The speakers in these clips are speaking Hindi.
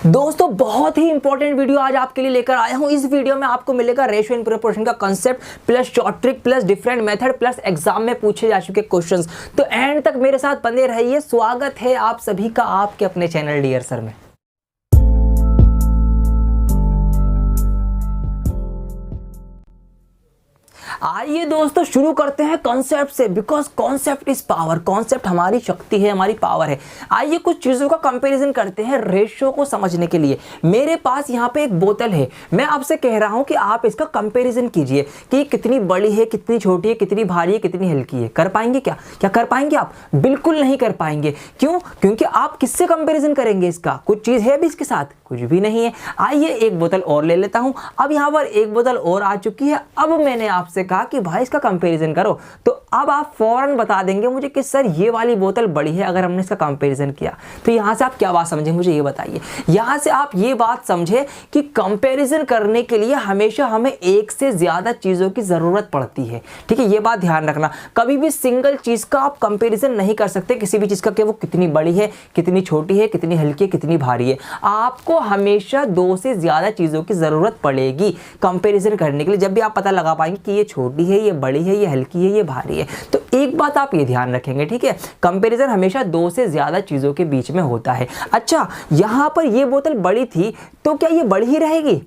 दोस्तों बहुत ही इंपॉर्टेंट वीडियो आज आपके लिए लेकर आया हूं। इस वीडियो में आपको मिलेगा रेशियो इन प्रोपोर्शन का concept plus short trick plus different method plus exam में पूछे जा चुके क्वेश्चंस। तो एंड तक मेरे साथ बने रहिए। स्वागत है आप सभी का आपके अपने चैनल डियर सर में। आइए दोस्तों शुरू करते हैं कॉन्सेप्ट से, because concept is power. Concept हमारी शक्ति है, हमारी पावर है। आइए कुछ चीजों का कंपैरिजन करते हैं रेशियो को समझने के लिए। मेरे पास यहाँ पे एक बोतल है, मैं आपसे कह रहा हूं कि आप इसका कंपैरिजन कीजिए कि ये कितनी बड़ी है, कितनी छोटी है, कितनी भारी है, कितनी हल्की है। कर पाएंगे क्या कर पाएंगे आप? बिल्कुल नहीं कर पाएंगे। क्यों? क्योंकि आप किससे कंपैरिजन करेंगे? इसका कुछ चीज है भी इसके साथ? कुछ भी नहीं है। आइए एक बोतल और ले लेता हूं। अब यहाँ पर एक बोतल और आ चुकी है। अब मैंने आपसे कहा कि भाई इसका कंपैरिजन करो, तो अब आप फौरन बता देंगे मुझे कि सर ये वाली बोतल बड़ी है। अगर हमने इसका कंपैरिजन किया तो यहां से आप क्या बात समझे, मुझे ये बताइए। यहां से आप ये बात समझे कि कंपैरिजन करने के लिए हमेशा हमें एक से ज्यादा चीजों की जरूरत पड़ती है। ठीक है, ये बात ध्यान रखना। कभी भी सिंगल चीज का आप कंपैरिजन नहीं कर सकते किसी भी चीज का कि वो कितनी बड़ी है, कितनी छोटी है, कितनी हल्की है, कितनी भारी है। आपको हमेशा दो से ज्यादा चीजों की जरूरत पड़ेगी कंपैरिजन करने के लिए। जब भी आप पता लगा पाएंगे कि ये छोटी है, ये बड़ी है, ये हल्की है, ये भारी है। तो एक बात आप ये ध्यान रखेंगे, ठीक है, कंपैरिजन हमेशा दो से ज्यादा चीजों के बीच में होता है। अच्छा, यहां पर ये बोतल बड़ी थी तो क्या ये बड़ी ही रहेगी?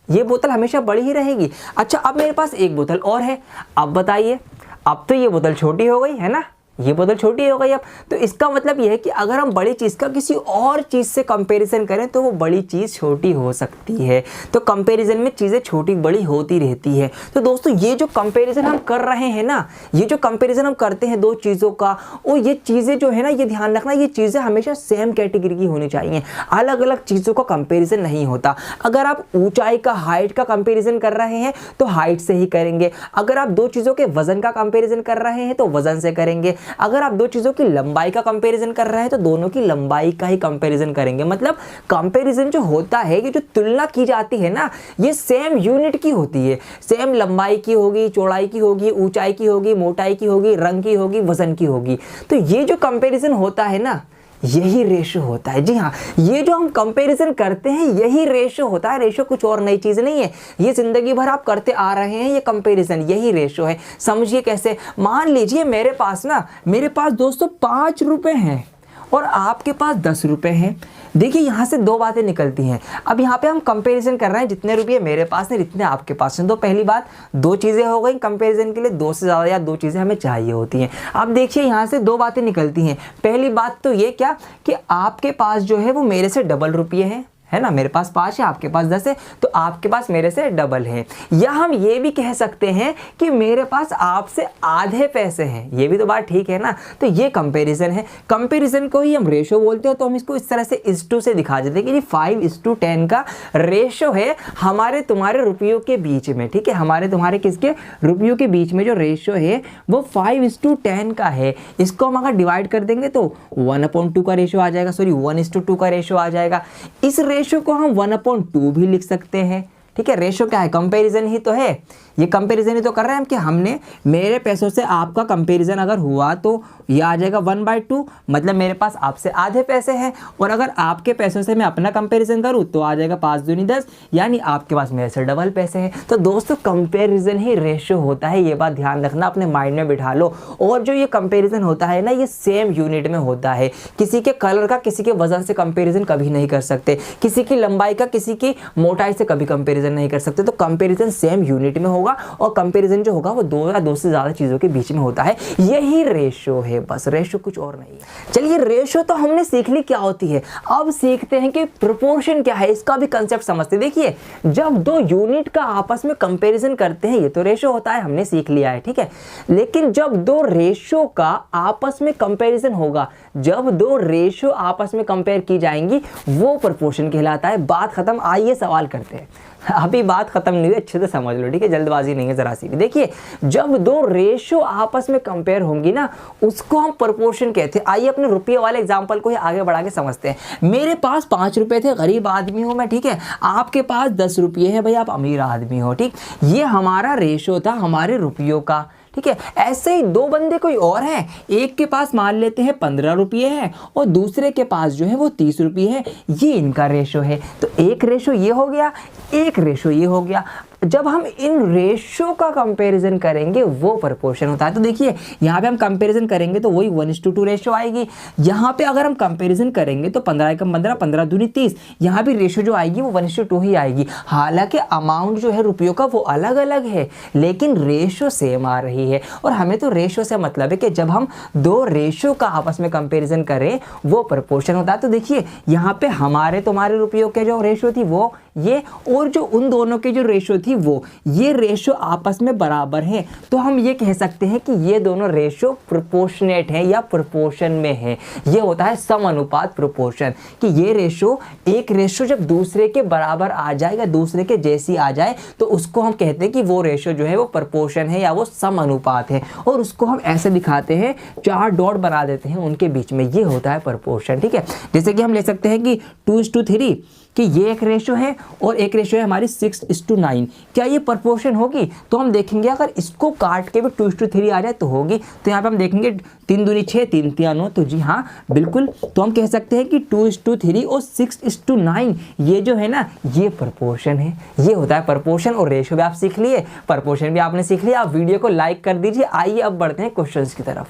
ये बोतल हमेशा बड़ी ही रहेगी। अच्छा, अब मेरे पास एक बोतल और है। अब बताइए, अब तो ये बोतल छोटी हो गई है ना, ये बोतल छोटी हो गई। अब तो इसका मतलब यह है कि अगर हम बड़ी चीज का किसी और चीज से कंपैरिजन करें तो वो बड़ी चीज छोटी हो सकती है। तो कंपैरिजन में चीजें छोटी बड़ी होती रहती है। तो दोस्तों ये जो कंपैरिजन हम कर रहे हैं ना, ये जो कंपैरिजन हम करते हैं दो चीजों का, और ये चीजें जो है ना, ये ध्यान रखना, ये चीजें हमेशा सेम कैटेगरी की होनी चाहिए। अलग अलग चीजों का कंपेरिजन नहीं होता। अगर आप ऊंचाई का, हाइट का कंपेरिजन कर रहे हैं तो हाइट से ही करेंगे। अगर आप दो चीजों के वजन का कंपेरिजन कर रहे हैं तो वजन से करेंगे। अगर आप दो चीजों की लंबाई का कंपैरिजन कर रहे हैं तो दोनों की लंबाई का ही कंपैरिजन करेंगे। मतलब कंपैरिजन जो होता है, ये जो तुलना की जाती है ना, ये सेम यूनिट की होती है। सेम लंबाई की होगी, चौड़ाई की होगी, ऊंचाई की होगी, मोटाई की होगी, रंग की होगी, वजन की होगी। तो ये जो कंपैरिजन होता है ना, यही रेशो होता है। जी हाँ, ये जो हम कंपैरिजन करते हैं यही रेशो होता है। रेशो कुछ और नई चीज नहीं है, ये जिंदगी भर आप करते आ रहे हैं। ये कंपैरिजन यही रेशो है। समझिए कैसे। मान लीजिए मेरे पास दोस्तों 5 रुपए हैं और आपके पास 10 रुपए हैं। देखिए यहाँ से दो बातें निकलती हैं। अब यहाँ पे हम कंपैरिजन कर रहे हैं, जितने रुपये मेरे पास हैं जितने आपके पास हैं। तो पहली बात, दो चीज़ें हो गई कंपैरिजन के लिए, दो से ज़्यादा या दो चीज़ें हमें चाहिए होती हैं। अब देखिए यहाँ से दो बातें निकलती हैं। पहली बात तो ये क्या कि आपके पास जो है वो मेरे से डबल रुपये हैं, है ना। मेरे पास 5 है, आपके पास 10 है, तो आपके पास मेरे से डबल है। या हम ये भी कह सकते हैं कि मेरे पास आपसे आधे पैसे हैं। ये भी तो बात ठीक है ना। तो ये कंपैरिजन है। कंपैरिजन को ही हम रेशो बोलते हैं। तो हम इसको इस तरह से 1:2 से दिखा देते हैं कि ये 5:10 का रेशो है हमारे तुम्हारे रुपयों के बीच में। ठीक है, हमारे तुम्हारे किसके? रुपयों के बीच में जो रेशो है वो 5:10 का है। इसको हम अगर डिवाइड कर देंगे तो 1/2 का रेशो आ जाएगा, सॉरी 1:2 का रेशो आ जाएगा। इस रेशो को हम 1/2 भी लिख सकते हैं। ठीक है, रेशो क्या है? कंपैरिजन ही तो है। ये कंपैरिजन ही तो कर रहे हैं हम कि हमने मेरे पैसों से आपका कंपैरिजन अगर हुआ तो ये आ जाएगा 1/2, मतलब मेरे पास आपसे आधे पैसे हैं। और अगर आपके पैसों से मैं अपना कंपैरिजन करूं तो आ जाएगा 5 दूनी 10, यानी आपके पास मेरे से डबल पैसे हैं। तो दोस्तों कंपैरिजन ही रेशो होता है, ये बात ध्यान रखना, अपने माइंड में बिठा लो। और जो ये कंपैरिजन होता है ना, ये सेम यूनिट में होता है। किसी के कलर का किसी के वजन से कंपैरिजन कभी नहीं कर सकते, किसी की लंबाई का किसी की मोटाई से कभी कंपैरिजन नहीं कर सकते। तो कंपैरिजन सेम यूनिट में होगा, और कंपैरिजन जो होगा वो दो या दो से ज्यादा चीजों के बीच में होता है। यही रेशो है, बस रेशो कुछ और नहीं है। चलिए, रेशो तो हमने सीख ली क्या होती है। अब सीखते हैं कि प्रोपोर्शन क्या है, इसका भी कंसेप्ट समझते हैं। देखिए, जब दो यूनिट का आपस में कंपैरिजन करते हैं ये तो रेशो होता है, हमने सीख लिया है। ठीक है, लेकिन जब दो रेशो का आपस में कंपैरिजन होगा, जब दो रेशो आपस में कंपेयर की जाएंगी, वो प्रोपोर्शन कहलाता है। बात खत्म। आइए सवाल करते हैं। अभी बात खत्म नहीं हुई, अच्छे से समझ लो। ठीक है, जल्दबाजी नहीं है जरा सी भी। देखिए, जब दो रेशो आपस में कंपेयर होंगी ना, उसको हम प्रोपोर्शन कहते हैं। आइए अपने रुपये वाले एग्जांपल को ही आगे बढ़ा के समझते हैं। मेरे पास 5 रुपए थे, गरीब आदमी हूं मैं, ठीक है। आपके पास 10 रुपये है, भाई आप अमीर आदमी हो, ठीक। ये हमारा रेशो था हमारे रुपयों का। ठीक है। ऐसे ही दो बंदे कोई और हैं, एक के पास मान लेते हैं 15 रुपये है और दूसरे के पास जो है वो 30 रुपये है, ये इनका रेशो है। तो एक रेशो ये हो गया, एक रेशो ये हो गया। जब हम इन रेशो का कंपैरिजन करेंगे वो प्रोपोर्शन होता है। तो देखिए यहाँ पे हम कंपैरिजन करेंगे तो वही 1:2 रेशो आएगी। यहाँ पे अगर हम कंपैरिजन करेंगे तो 15 एकम 15, 15 दूनी 30, यहाँ भी रेशो जो आएगी वो 1:2 ही आएगी। हालांकि अमाउंट जो है रुपयों का वो अलग अलग है, लेकिन रेशो सेम आ रही है। और हमें तो रेशो से मतलब है कि जब हम दो रेशो का आपस में कंपेरिजन करें वो प्रोपोर्शन होता है। तो देखिए यहाँ पे हमारे तुम्हारे रुपयों के जो रेशो थी वो ये, और जो उन दोनों की जो रेशो थी वो, ये रेशो आपस में बराबर हैं। तो हम ये कह सकते हैं कि ये दोनों रेशो प्रोपोर्शनेट हैं या प्रोपोर्शन में है। ये होता है समानुपात प्रोपोर्शन, कि ये रेशो, एक रेशो जब दूसरे के बराबर आ जाए या दूसरे के जैसी आ जाए तो उसको हम कहते हैं कि वो रेशो जो है वो प्रोपोर्शन है या वो समानुपात है। और उसको हम ऐसे दिखाते हैं, 4 डॉट बना देते हैं उनके बीच में, ये होता है प्रोपोर्शन। ठीक है, जैसे कि हम ले सकते हैं कि 2:3 कि ये एक रेशो है और एक रेशो है हमारी 6:9। क्या ये प्रोपोर्शन होगी? तो हम देखेंगे अगर इसको काट के भी 2:3 आ जाए तो होगी। तो यहाँ पे हम देखेंगे 3 दूनी 6, 3 तिया 9, तो जी हाँ बिल्कुल। तो हम कह सकते हैं कि 2:3 और 6:9 ये जो है ना ये प्रोपोर्शन है। ये होता है प्रोपोर्शन। और रेशो भी आप सीख लिए, प्रोपोर्शन भी आपने सीख लिया। आप वीडियो को लाइक कर दीजिए। आइए अब बढ़ते हैं क्वेश्चंस की तरफ।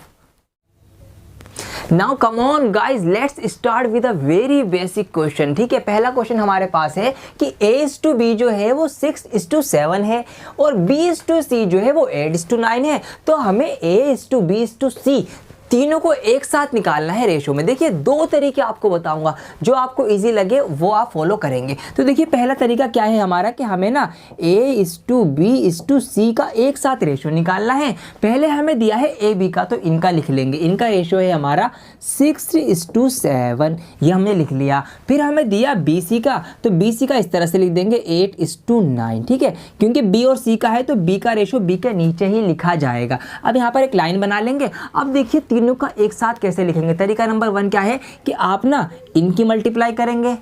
Now come on guys, let's start with a very basic question. ठीक है, पहला क्वेश्चन हमारे पास है कि A:B जो है वो 6:7 है और B:C जो है वो 8:9 है। तो हमें A:B:C तीनों को एक साथ निकालना है रेशो में। देखिए 2 तरीके आपको बताऊंगा, जो आपको इजी लगे वो आप फॉलो करेंगे। तो देखिए पहला तरीका क्या है हमारा, कि हमें ना A:B:C का एक साथ रेशो निकालना है। पहले हमें दिया है AB का, तो इनका लिख लेंगे। इनका रेशो है हमारा 6:7, ये हमने लिख लिया। फिर हमें दिया BC का, तो BC का इस तरह से लिख देंगे 8:9। ठीक है, क्योंकि B और C का है तो B का रेशो B के नीचे ही लिखा जाएगा। अब यहाँ पर एक लाइन बना लेंगे। अब देखिए तीनों का एक साथ कैसे लिखेंगे। तरीका नंबर 1 क्या है कि आप ना इनकी मल्टीप्लाई करेंगे,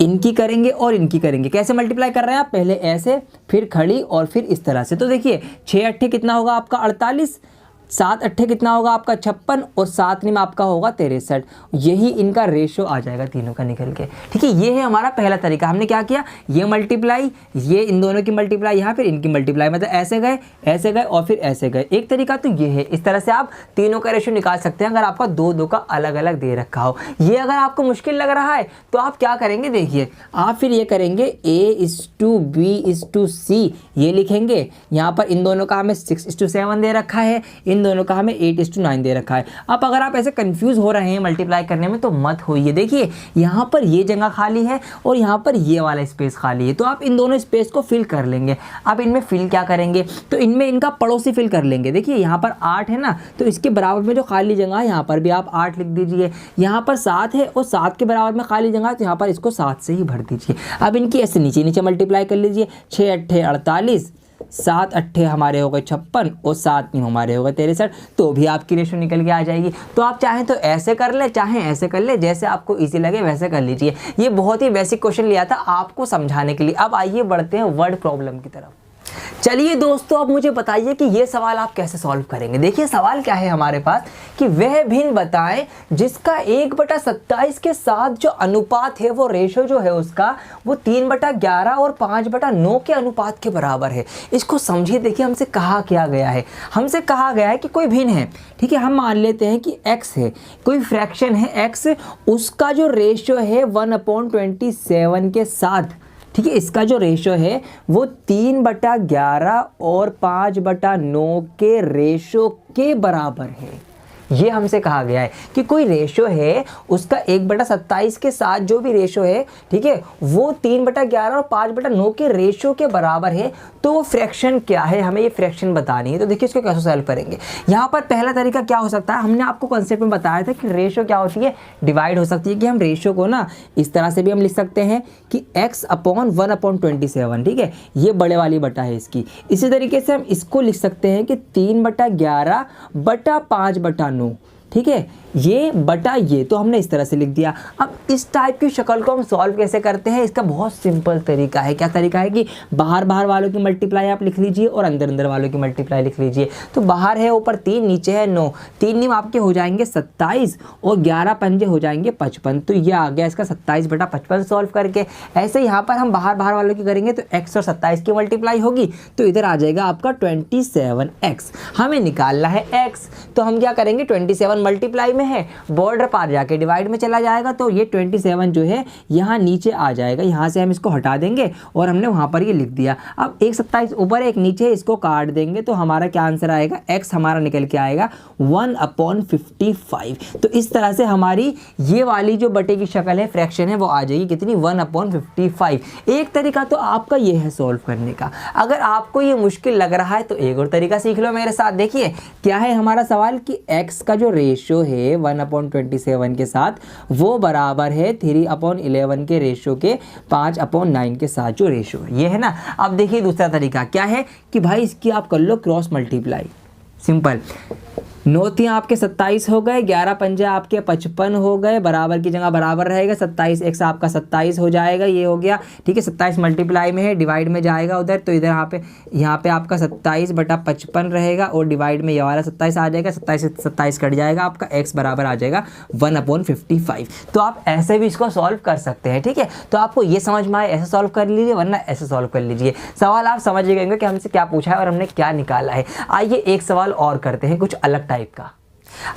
इनकी करेंगे और इनकी करेंगे। कैसे मल्टीप्लाई कर रहे हैं आप? पहले ऐसे, फिर खड़ी और फिर इस तरह से। तो देखिए 6 8 कितना होगा आपका 48, 7 8 कितना होगा आपका 56 और 7 में आपका होगा 63। यही इनका रेशो आ जाएगा तीनों का निकल के। ठीक है, ये है हमारा पहला तरीका। हमने क्या किया, ये मल्टीप्लाई, ये इन दोनों की मल्टीप्लाई, यहाँ फिर इनकी मल्टीप्लाई, मतलब ऐसे गए और फिर ऐसे गए। एक तरीका तो ये है। इस तरह से आप तीनों का रेशो निकाल सकते हैं अगर आपका 2 का अलग अलग दे रखा हो। ये अगर आपको मुश्किल लग रहा है तो आप क्या करेंगे, देखिए आप फिर ये करेंगे A:B:C ये लिखेंगे। यहाँ पर इन दोनों का हमें 6:7 दे रखा है, इन दोनों का हमें 8:9 दे रखा है। अब अगर आप ऐसे कंफ्यूज हो रहे हैं मल्टीप्लाई करने में तो मत होइए। देखिए यहाँ पर ये जगह खाली है और यहाँ पर ये वाला स्पेस खाली है, तो आप इन दोनों स्पेस को फिल कर लेंगे। अब इनमें फिल क्या करेंगे, तो इनमें इनका पड़ोसी फिल कर लेंगे। देखिए यहाँ पर 8 है ना, तो इसके बराबर में जो खाली जगह है यहाँ पर भी आप 8 लिख दीजिए। यहाँ पर 7 है और 7 के बराबर में खाली जगह है, तो यहाँ पर इसको 7 से ही भर दीजिए। अब इनकी ऐसे नीचे नीचे मल्टीप्लाई कर लीजिए। 6 8 48, 7 8 हमारे हो गए 56 और 7 हमारे हो गए 63, तो भी आपकी रेशो निकल के आ जाएगी। तो आप चाहें तो ऐसे कर ले, चाहें ऐसे कर ले, जैसे आपको इजी लगे वैसे कर लीजिए। ये बहुत ही बेसिक क्वेश्चन लिया था आपको समझाने के लिए। अब आइए बढ़ते हैं वर्ड प्रॉब्लम की तरफ। चलिए दोस्तों, अब मुझे बताइए कि ये सवाल आप कैसे सॉल्व करेंगे। देखिए सवाल क्या है हमारे पास, कि वह भिन्न बताएं जिसका 1/27 के साथ जो अनुपात है वो रेशो जो है उसका वो 3/11 और 5/9 के अनुपात के बराबर है। इसको समझिए। देखिए हमसे कहा क्या गया है, हमसे कहा गया है कि कोई भिन्न है। ठीक है, हम मान लेते हैं कि x है, कोई फ्रैक्शन है x, उसका जो रेशो है 1/27 के साथ, ठीक है, इसका जो रेशो है वो 3/11 और 5/9 के रेशो के बराबर है। ये हमसे कहा गया है कि कोई रेशो है उसका 1/27 के साथ जो भी रेशो है, ठीक है, वो 3/11 और 5/9 के रेशो के बराबर है। तो वो फ्रैक्शन क्या है, हमें ये फ्रैक्शन बतानी है। तो देखिए इसको कैसे सॉल्व करेंगे। यहाँ पर पहला तरीका क्या हो सकता है, हमने आपको कॉन्सेप्ट में बताया था कि रेशो क्या होती है, डिवाइड हो सकती है। कि हम रेशो को ना इस तरह से भी हम लिख सकते हैं कि x/1/27। ठीक है, ये बड़े वाली बटा है इसकी। इसी तरीके से हम इसको लिख सकते हैं कि 3/11/5/9। ठीक है, ये बटा ये, तो हमने इस तरह से लिख दिया। अब इस टाइप की शक्ल को हम सॉल्व कैसे करते हैं, इसका बहुत सिंपल तरीका है। क्या तरीका है कि बाहर बाहर वालों की मल्टीप्लाई आप लिख लीजिए और अंदर अंदर वालों की मल्टीप्लाई लिख लीजिए। तो बाहर है ऊपर 3, नीचे है 9, 3 नीम आपके हो जाएंगे 27 और 11 पंजे हो जाएंगे 55। तो ये आ गया इसका 27 बटा 55 सॉल्व करके। ऐसे यहाँ पर हम बाहर बाहर वालों की करेंगे तो x और 27 की मल्टीप्लाई होगी, तो इधर आ जाएगा आपका 27x। हमें निकालना है x, तो हम क्या करेंगे, 27 मल्टीप्लाई में है, बॉर्डर पार जाके डिवाइड में चला जाएगा, तो ये 27 जो है यहाँ नीचे आ जाएगा। यहाँ से हम इसको हटा देंगे और हमने वहाँ पर ये लिख दिया। अब एक 27 ऊपर एक नीचे, इसको काट देंगे तो हमारा क्या आंसर आएगा, x हमारा निकल के आएगा 1/55। तो इस तरह से हमारी ये वाली जो बटे की शक्ल है, फ्रैक्शन है, वो आ जाएगी कितनी, 1/55। एक तरीका तो आपका ये है सॉल्व करने का। अगर आपको ये मुश्किल लग रहा है तो एक और तरीका सीख लो मेरे साथ। देखिए क्या है हमारा सवाल कि x का जो रेशो है 1/27 के साथ, वो बराबर है 3/11 के रेशो के 5/9 के साथ जो रेशो है, ये है ना। अब देखिए दूसरा तरीका क्या है कि भाई इसकी आप कर लो क्रॉस मल्टीप्लाई। सिंपल, 9 3 आपके 27 हो गए, 11 पंजे आपके 55 हो गए, बराबर की जगह बराबर रहेगा, 27x आपका 27 हो जाएगा, ये हो गया। ठीक है, 27 मल्टीप्लाई में है, डिवाइड में जाएगा उधर, तो इधर यहाँ पे आपका 27 बटा 55 रहेगा और डिवाइड में ये वाला 27 आ जाएगा, 27 से 27 कट जाएगा, आपका x बराबर आ जाएगा 1/55। तो आप ऐसे भी इसको सॉल्व कर सकते हैं। ठीक है, तो आपको ये समझ में आए ऐसे सॉल्व कर लीजिए, वरना ऐसे सॉल्व कर लीजिए। सवाल आप समझ गए कि हमसे क्या पूछा है और हमने क्या निकाला है। आइए एक सवाल और करते हैं कुछ अलग टाइप का।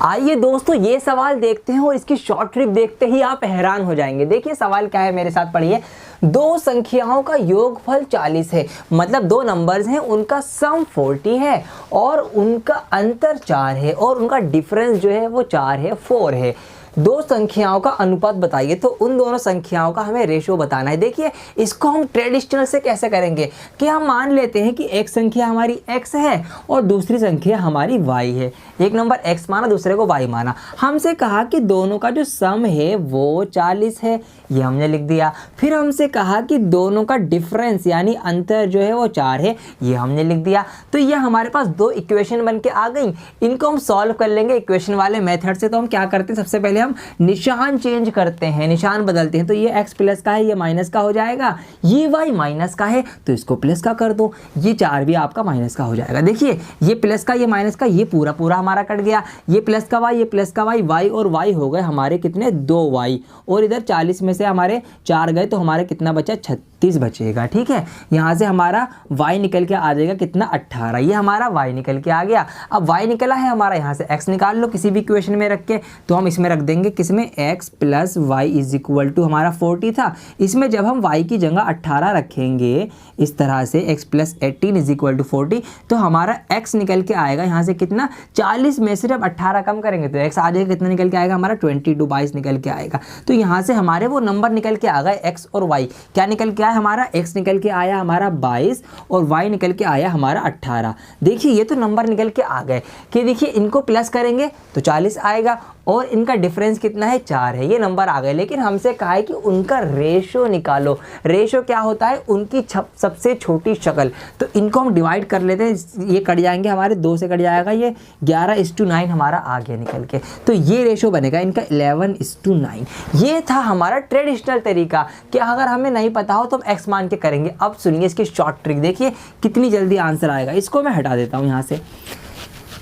आइए दोस्तों ये सवाल देखते हैं और इसकी शॉर्ट ट्रिक देखते ही आप हैरान हो जाएंगे। देखिए सवाल क्या है, मेरे साथ पढ़िए। दो संख्याओं का योगफल 40 है, मतलब दो नंबर्स हैं, उनका सम 40 है और उनका अंतर 4 है और उनका डिफरेंस जो है वो 4 है, 4 है। दो संख्याओं का अनुपात बताइए, तो उन दोनों संख्याओं का हमें रेशो बताना है। देखिए इसको हम ट्रेडिशनल से कैसे करेंगे कि हम मान लेते हैं कि एक संख्या हमारी x है और दूसरी संख्या हमारी y है। एक नंबर x माना, दूसरे को y माना। हमसे कहा कि दोनों का जो सम है वो 40 है, ये हमने लिख दिया। फिर हमसे कहा कि दोनों का डिफरेंस यानी अंतर जो है वो 4 है, ये हमने लिख दिया। तो ये हमारे पास दो इक्वेशन बन के आ गई। इनको हम सॉल्व कर लेंगे इक्वेशन वाले मेथड से। तो हम क्या करते हैं, सबसे पहले हम निशान चेंज करते हैं, निशान बदलते हैं। तो ये x प्लस का है, ये माइनस का हो जाएगा। ये y माइनस का है तो इसको प्लस का कर दो, ये 4 भी आपका माइनस का हो जाएगा। देखिए ये प्लस का, ये माइनस का, ये पूरा पूरा हमारा कट गया। ये प्लस का y, ये प्लस का y, y और y हो गए हमारे कितने, 2y। और इधर 40 में से हमारे 4 गए तो हमारे कितना बचा, 36 बचेगा। ठीक है, यहाँ से हमारा y निकल के आ जाएगा कितना, 18। ये हमारा y निकल के आ गया। अब y निकला है हमारा, यहाँ से x निकाल लो किसी भी इक्वेशन में रख के। तो हम इसमें रख देंगे किसमें, x plus y is equal to हमारा 40 था। इसमें जब हम y की जगह 18 रखेंगे इस तरह से, x plus 18 is equal to 40, तो हमारा x निकल के आएगा यहाँ से कितना, 40 में से जब 18 कम करेंगे तो x आ जाएगा, कितना निकल के आएगा हमारा, 22, 22 निकल के आएगा। तो यहाँ से हमारे वो नंबर निकल के आ गए x और y। क्या निकल के आया हमारा, x निकल के आया हमारा 22 और y निकल के आया हमारा 18। देखिए ये तो नंबर निकल के आ गए कि देखिए इनको प्लस करेंगे तो 40 आएगा और इनका डिफरेंस कितना है, 4 है। ये नंबर आ गए। लेकिन हमसे कहा है कि उनका रेशो निकालो। रेशो क्या होता है, उनकी सबसे छोटी शक्ल। तो इनको हम डिवाइड कर लेते हैं, ये कट जाएंगे हमारे, 2 से कट जाएगा, ये 11:9 हमारा आ गया निकल के। तो ये रेशो बनेगा इनका 11:9। ये था हमारा ट्रेडिशनल तरीका कि अगर हमें नहीं पता हो तो हम एक्स मान के करेंगे। अब सुनिए इसकी शॉर्ट ट्रिक, देखिए कितनी जल्दी आंसर आएगा। इसको मैं हटा देता हूँ यहाँ से।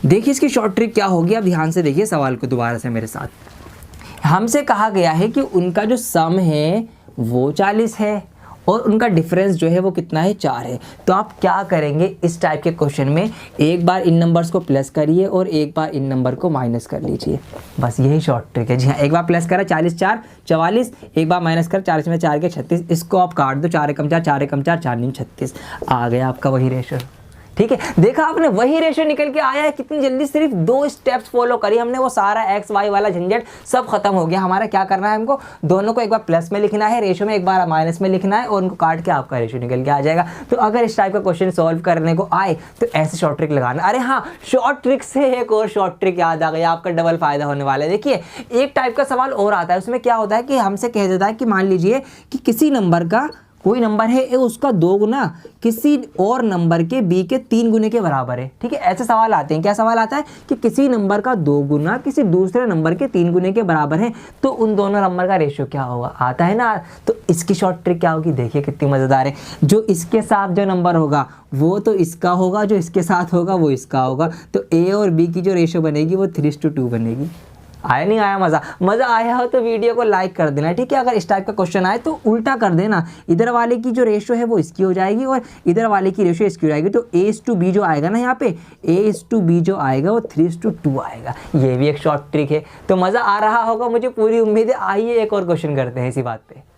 देखिए इसकी शॉर्ट ट्रिक क्या होगी, अब ध्यान से देखिए सवाल को दोबारा से मेरे साथ। हमसे कहा गया है कि उनका जो सम है वो 40 है और उनका डिफरेंस जो है वो कितना है, 4 है। तो आप क्या करेंगे इस टाइप के क्वेश्चन में, एक बार इन नंबर्स को प्लस करिए और एक बार इन नंबर को माइनस कर लीजिए। बस यही शॉर्ट ट्रिक है। जी हाँ, एक बार प्लस करा 40 4 44, एक बार माइनस कर 40 में 4 के 36, इसको आप काट दो, 4 एकम 4, 4 एकम 4, 4 नीम 36 आ गया आपका वही रेशो। ठीक है, देखा आपने, वही रेशो निकल के आया है कितनी जल्दी। सिर्फ 2 स्टेप्स फॉलो करी हमने, वो सारा एक्स वाई वाला झंझट सब खत्म हो गया हमारा। क्या करना है हमको, दोनों को एक बार प्लस में लिखना है रेशो में, एक बार माइनस में लिखना है और उनको काट के आपका रेशो निकल के आ जाएगा। तो अगर इस टाइप का क्वेश्चन सॉल्व करने को आए तो ऐसे शॉर्ट ट्रिक लगाना। अरे हाँ, शॉर्ट ट्रिक से एक और शॉर्ट ट्रिक याद आ गई, आपका डबल फायदा होने वाला है। देखिए एक टाइप का सवाल और आता है, उसमें क्या होता है कि हमसे कह देता है कि मान लीजिए कि किसी नंबर का कोई नंबर है ए उसका 2 गुना किसी और नंबर के बी के 3 गुने के बराबर है, ठीक है। ऐसे सवाल आते हैं। क्या सवाल आता है कि किसी नंबर का 2 गुना किसी दूसरे नंबर के 3 गुने के बराबर है तो उन दोनों नंबर का रेशियो क्या होगा, आता है ना। तो इसकी शॉर्ट ट्रिक क्या होगी, देखिए कितनी मज़ेदार है। जो इसके साथ जो नंबर होगा वो तो इसका होगा, जो इसके साथ होगा वो इसका होगा। तो ए और बी की जो रेशियो बनेगी वो 3:2 बनेगी। आया नहीं आया मज़ा आया हो तो वीडियो को लाइक कर देना, ठीक है। अगर इस टाइप का क्वेश्चन आए तो उल्टा कर देना, इधर वाले की जो रेशियो है वो इसकी हो जाएगी और इधर वाले की रेशियो इसकी हो जाएगी। तो A/B जो आएगा ना यहाँ पे, A/B जो आएगा वो 3:2 आएगा। ये भी एक शॉर्ट ट्रिक है। तो मज़ा आ रहा होगा, मुझे पूरी उम्मीद है। आइए एक और क्वेश्चन करते हैं इसी बात पे।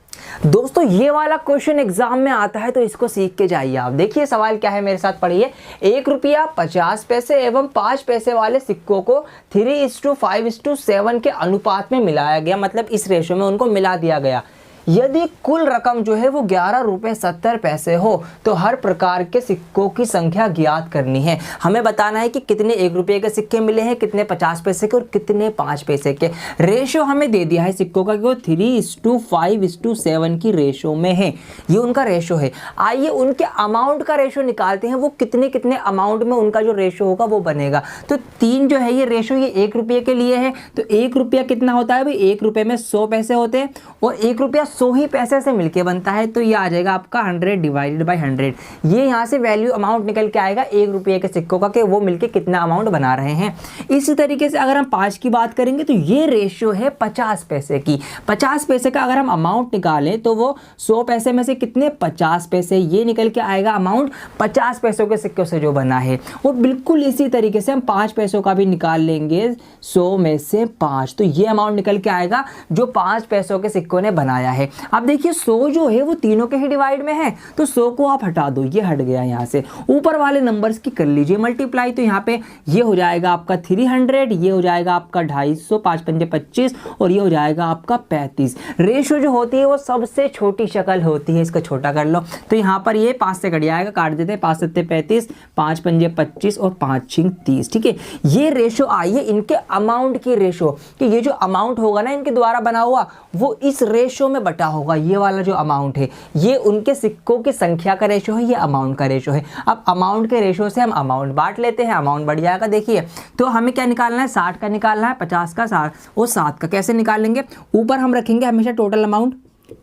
दोस्तों ये वाला क्वेश्चन एग्जाम में आता है तो इसको सीख के जाइए आप। देखिए सवाल क्या है, मेरे साथ पढ़िए। 1 रुपया 50 पैसे एवं 5 पैसे वाले सिक्कों को 3:5:7 के अनुपात में मिलाया गया, मतलब इस रेशो में उनको मिला दिया गया। यदि कुल रकम जो है वो 11 रुपये 70 पैसे हो तो हर प्रकार के सिक्कों की संख्या ज्ञात करनी है। हमें बताना है कि कितने 1 रुपये के सिक्के मिले हैं, कितने 50 पैसे के और कितने 5 पैसे के। रेशो हमें दे दिया है सिक्कों का कि वो 3:5:7 की रेशो में है, ये उनका रेशो है। आइए उनके अमाउंट का रेशो निकालते हैं, वो कितने कितने अमाउंट में उनका जो रेशो होगा वो बनेगा। तो 3 जो है ये रेशो ये 1 रुपये के लिए है। तो 1 रुपया कितना होता है भाई, 1 रुपये में 100 पैसे होते हैं और 1 रुपया 100 ही पैसे से मिलके बनता है। तो ये आ जाएगा आपका 100/100। ये यहाँ से वैल्यू अमाउंट निकल के आएगा 1 रुपये के सिक्कों का कि वो मिलके कितना अमाउंट बना रहे हैं। इसी तरीके से अगर हम 5 की बात करेंगे तो ये रेशियो है 50 पैसे की। 50 पैसे का अगर हम अमाउंट निकालें तो वो 100 पैसे में से कितने 50 पैसे, ये निकल के आएगा अमाउंट 50 पैसों के सिक्कों से जो बना है। और बिल्कुल इसी तरीके से हम 5 पैसों का भी निकाल लेंगे 100 में से 5, तो ये अमाउंट निकल के आएगा जो 5 पैसों के सिक्कों ने बनाया है। अब देखिए 100 जो है वो तीनों के ही डिवाइड में है, तो 100 को आप हटा दो, ये हट गया यहाँ से। ऊपर वाले नंबर्स की कर लीजिए मल्टीप्लाई, तो यहाँ पे ये हो जाएगा आपका 300, ये हो जाएगा आपका 250, 5×5 = 25 और ये हो जाएगा आपका 35। रेशो जो होती है वो सबसे छोटी शक्ल होती है, इसको छोटा कर लो। तो यहाँ पर ये 5 से कट जाएगा, काट देते हैं, 5 × 7 = 35, 5×5 = 25 और 5×6 = 30, ठीक है। ये रेशो आई है इनके अमाउंट की रेशो, कि ये जो अमाउंट होगा ना इनके द्वारा बना हुआ वो इस रेशो में बटा होगा। ये वाला जो अमाउंट है ये उनके सिक्कों की संख्या का रेशो है, ये अमाउंट का रेशो है। अब अमाउंट के रेशो से हम अमाउंट बांट लेते हैं, अमाउंट बढ़ जाएगा। देखिए तो हमें क्या निकालना है, 60 का निकालना है, 50 का 60 और 7 का। कैसे निकालेंगे, ऊपर हम रखेंगे हमेशा टोटल अमाउंट,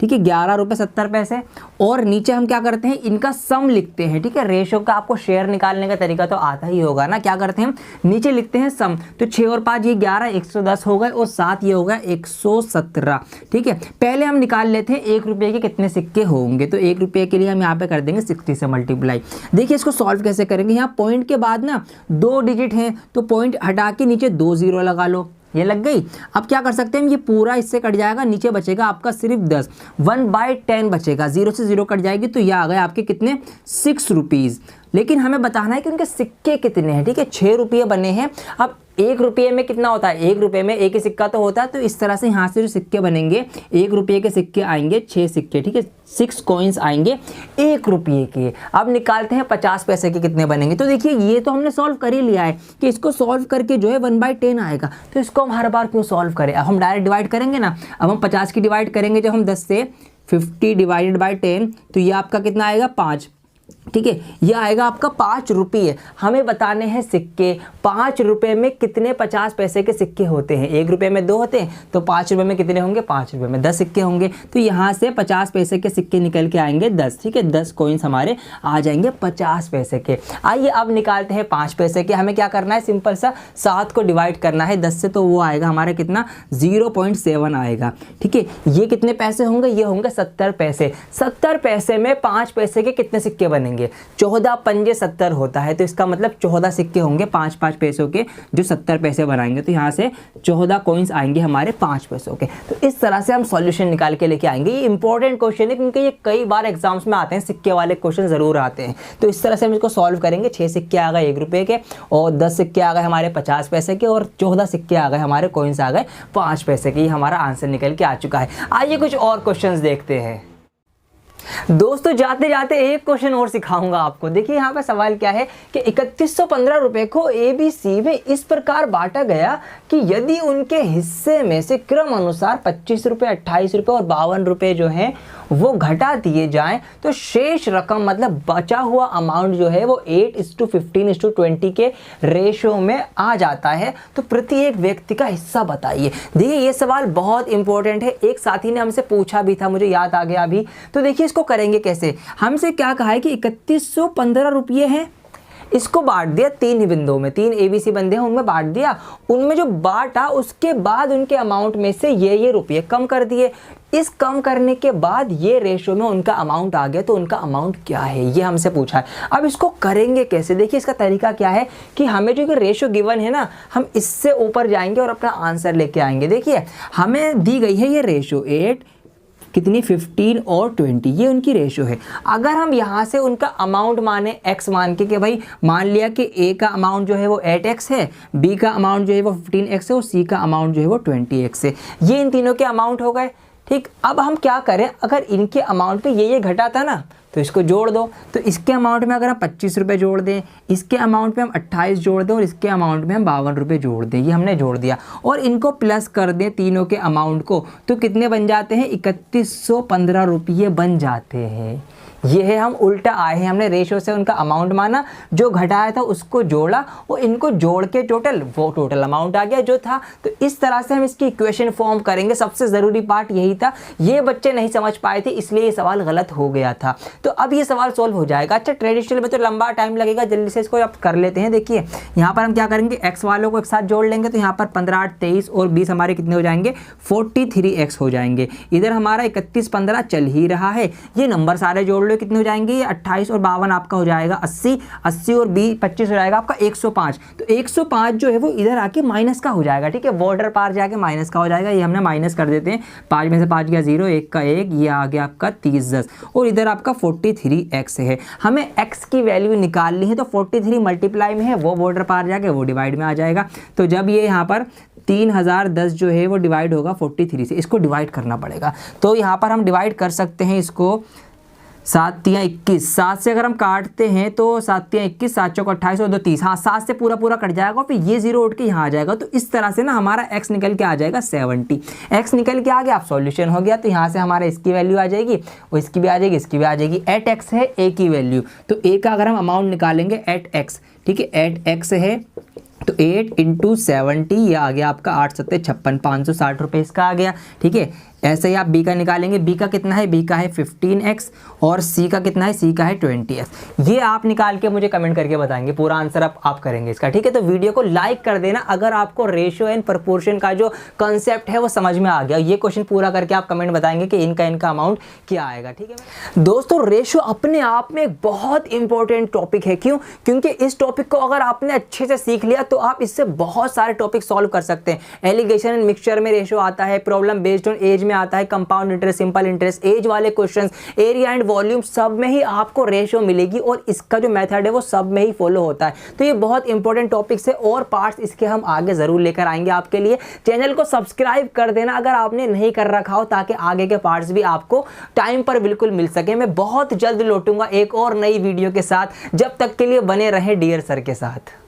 ठीक है, 11 रुपये 70 पैसे, और नीचे हम क्या करते हैं इनका सम लिखते हैं, ठीक है। रेशो का आपको शेयर निकालने का तरीका तो आता ही होगा ना, क्या करते हैं नीचे लिखते हैं सम। तो 6 और 5 ये 11, 110 हो गए और 7 ये हो गया 117, ठीक है। पहले हम निकाल लेते हैं 1 रुपये के कितने सिक्के होंगे। तो 1 रुपये के लिए हम यहाँ पे कर देंगे 60 से मल्टीप्लाई। देखिए इसको सॉल्व कैसे करेंगे, यहाँ पॉइंट के बाद ना 2 डिजिट हैं तो पॉइंट हटा के नीचे 2 0 लगा लो, ये लग गई। अब क्या कर सकते हैं, ये पूरा इससे कट जाएगा, नीचे बचेगा आपका सिर्फ 10, 1/10 बचेगा, 0 से 0 कट जाएगी तो ये आ गए आपके कितने 6 रुपीज़। लेकिन हमें बताना है कि उनके सिक्के कितने हैं, ठीक है। 6 रुपये बने हैं। अब 1 रुपये में कितना होता है, 1 रुपये में एक ही सिक्का तो होता है, तो इस तरह से यहाँ से जो सिक्के बनेंगे 1 रुपये के सिक्के आएंगे 6 सिक्के, ठीक है, 6 कॉइन्स आएंगे 1 रुपये के। अब निकालते हैं 50 पैसे के कितने बनेंगे। तो देखिए ये तो हमने सॉल्व कर ही लिया है कि इसको सॉल्व करके जो है 1/10 आएगा, तो इसको हम हर बार क्यों सॉल्व करें। अब हम डायरेक्ट डिवाइड करेंगे ना, अब हम 50 की डिवाइड करेंगे जब हम 10 से 50 / 10 तो ये आपका कितना आएगा 5, ठीक है। यह आएगा आपका 5 रुपये। हमें बताने हैं सिक्के, 5 रुपये में कितने 50 पैसे के सिक्के होते हैं। 1 रुपये में 2 होते हैं तो 5 रुपये में कितने होंगे, 5 रुपये में 10 सिक्के होंगे। तो यहाँ से 50 पैसे के सिक्के निकल के आएंगे 10, ठीक है। 10 कॉइन्स हमारे आ जाएंगे 50 पैसे के। आइए अब निकालते हैं 5 पैसे के। हमें क्या करना है, सिंपल सा 7 को डिवाइड करना है 10 से, तो वो आएगा हमारा कितना 0.7 आएगा, ठीक है। ये कितने पैसे होंगे, ये होंगे 70 पैसे। 70 पैसे में 5 पैसे के कितने सिक्के बनेंगे, 14 पंजे 70 होता है, तो इसका मतलब 14 सिक्के होंगे 5-5 पैसों के जो 70 पैसे बनाएंगे। तो यहाँ से 14 कॉइन्स आएंगे हमारे 5 पैसों के। तो इस तरह से हम सॉल्यूशन निकाल के लेके आएंगे। ये इंपॉर्टेंट क्वेश्चन है क्योंकि ये कई बार एग्जाम्स में आते हैं, सिक्के वाले क्वेश्चन जरूर आते हैं। तो इस तरह से हम इसको सॉल्व करेंगे। 6 सिक्के आ गए 1 रुपये के और 10 सिक्के आ गए हमारे 50 पैसे के और 14 सिक्के आ गए हमारे कॉइन्स आ गए 5 पैसे के। ये हमारा आंसर निकल के आ चुका है। आइए कुछ और क्वेश्चंस देखते हैं। दोस्तों जाते जाते एक क्वेश्चन और सिखाऊंगा आपको। देखिए यहाँ पे सवाल क्या है कि 3115 रुपए को ABC में इस प्रकार बांटा गया कि यदि उनके हिस्से में से क्रम अनुसार 25 रुपये, 28 रुपये और 52 रुपये जो हैं वो घटा दिए जाएं तो शेष रकम मतलब बचा हुआ अमाउंट जो है वो 8:15:20 के रेशो में आ जाता है। तो प्रत्येक व्यक्ति का हिस्सा बताइए। देखिए ये सवाल बहुत इंपॉर्टेंट है, एक साथी ने हमसे पूछा भी था, मुझे याद आ गया अभी। तो देखिए इसको करेंगे कैसे। हमसे क्या कहा है कि 3115 रुपये हैं, इसको बांट दिया 3 ही बिंदुओं में, 3 ABC बंदे हैं उनमें बांट दिया। उनमें जो बांटा उसके बाद उनके अमाउंट में से ये रुपये कम कर दिए। इस कम करने के बाद ये रेशो में उनका अमाउंट आ गया। तो उनका अमाउंट क्या है ये हमसे पूछा है। अब इसको करेंगे कैसे। देखिए इसका तरीका क्या है कि हमें जो रेशो गिवन है ना, हम इससे ऊपर जाएंगे और अपना आंसर लेके आएंगे। देखिए हमें दी गई है ये रेशो 8 कितनी 15 और 20, ये उनकी रेशो है। अगर हम यहाँ से उनका अमाउंट माने x मान के कि भाई मान लिया कि A का अमाउंट जो है वो 8x है, B का अमाउंट जो है वो 15x है और C का अमाउंट जो है वो 20x है। ये इन तीनों के अमाउंट हो गए। ठीक, अब हम क्या करें, अगर इनके अमाउंट पे ये घटा था ना तो इसको जोड़ दो। तो इसके अमाउंट में अगर हम 25 रुपये जोड़ दें, इसके अमाउंट पे हम 28 जोड़ दें और इसके अमाउंट में हम 52 रुपये जोड़ दें, ये हमने जोड़ दिया और इनको प्लस कर दें तीनों के अमाउंट को, तो कितने बन जाते हैं 3115 रुपये बन जाते हैं। ये है हम उल्टा आए हैं, हमने रेशो से उनका अमाउंट माना, जो घटाया था उसको जोड़ा और इनको जोड़ के वो टोटल अमाउंट आ गया जो था। तो इस तरह से हम इसकी इक्वेशन फॉर्म करेंगे। सबसे ज़रूरी पार्ट यही था, ये बच्चे नहीं समझ पाए थे इसलिए ये सवाल गलत हो गया था। तो अब ये सवाल सॉल्व हो जाएगा। अच्छा ट्रेडिशनल में तो लंबा टाइम लगेगा, जल्दी से इसको आप कर लेते हैं। देखिए यहाँ पर हम क्या करेंगे, एक्स वालों को एक साथ जोड़ लेंगे तो यहाँ पर 15, 8, 23 और 20 हमारे कितने हो जाएंगे 43x हो जाएंगे। इधर हमारा 3115 चल ही रहा है, ये नंबर सारे जोड़ लो कितने हो जाएंगे, ये 28 और 52 आपका हो जाएगा 80, 80 और 25 हो जाएगा आपका 105। तो 105 जो है वो इधर आके माइनस का हो जाएगा। ठीक है, बॉर्डर पार जाके माइनस का हो जाएगा। ये हमने माइनस कर देते हैं, 5 में से 5 गया 0, 1 का 1, ये आ गया आपका 30 10 और इधर आपका 43x है। हमें x की वैल्यू निकालनी है तो 43 मल्टीप्लाई में है, वो बॉर्डर पार जाके वो डिवाइड में आ जाएगा। तो जब ये यहाँ पर 3010 जो है वो डिवाइड होगा 43 से, इसको डिवाइड करना पड़ेगा। तो यहाँ पर हम डिवाइड कर सकते हैं इसको 7 तियाँ 21, 7 से अगर हम काटते हैं तो 7 तियाँ 21, 7 चौक 28 और 2 30, हाँ 7 से पूरा कट जाएगा, फिर ये 0 उठ के यहाँ आ जाएगा। तो इस तरह से ना हमारा x निकल के आ जाएगा 70। x निकल के आ गया, आप सॉल्यूशन हो गया। तो यहाँ से हमारा इसकी वैल्यू आ जाएगी और इसकी भी आ जाएगी, इसकी भी आ जाएगी। 8x है a की वैल्यू, तो a का अगर हम अमाउंट निकालेंगे 8x, ठीक है 8x है तो 8 × 70 ये आ गया आपका 8 7 56, 560 रुपये इसका आ गया। ठीक है, ऐसे ही आप b का निकालेंगे, b का कितना है, b का है 15x और c का कितना है, c का है 20x। ये आप निकाल के मुझे कमेंट करके बताएंगे, पूरा आंसर आप करेंगे इसका। ठीक है, तो वीडियो को लाइक कर देना अगर आपको रेशियो एंड प्रपोर्शन का जो कंसेप्ट है वो समझ में आ गया। ये क्वेश्चन पूरा करके आप कमेंट बताएंगे कि इनका अमाउंट क्या आएगा। ठीक है दोस्तों, रेशियो अपने आप में एक बहुत इंपॉर्टेंट टॉपिक है। क्यों? क्योंकि इस टॉपिक को अगर आपने अच्छे से सीख लिया तो आप इससे बहुत सारे टॉपिक सॉल्व कर सकते हैं। एलिगेशन एंड मिक्सचर में रेशियो आता है, प्रॉब्लम बेस्ड ऑन एज आता है, compound interest, simple interest, age वाले क्वेश्चंस, एरिया एंड वॉल्यूम, सब में ही आपको रेशियो मिलेगी और इसका जो मेथड है वो सब में ही फॉलो होता है। तो ये बहुत इंपॉर्टेंट टॉपिक्स है और पार्ट्स इसके हम आगे जरूर लेकर आएंगे आपके लिए। चैनल को सब्सक्राइब कर देना अगर आपने नहीं कर रखा हो, ताकि आगे के पार्ट्स भी आपको टाइम पर बिल्कुल मिल सके। मैं बहुत जल्द लौटूंगा एक और नई वीडियो के साथ, जब तक के लिए बने रहें डियर सर के साथ।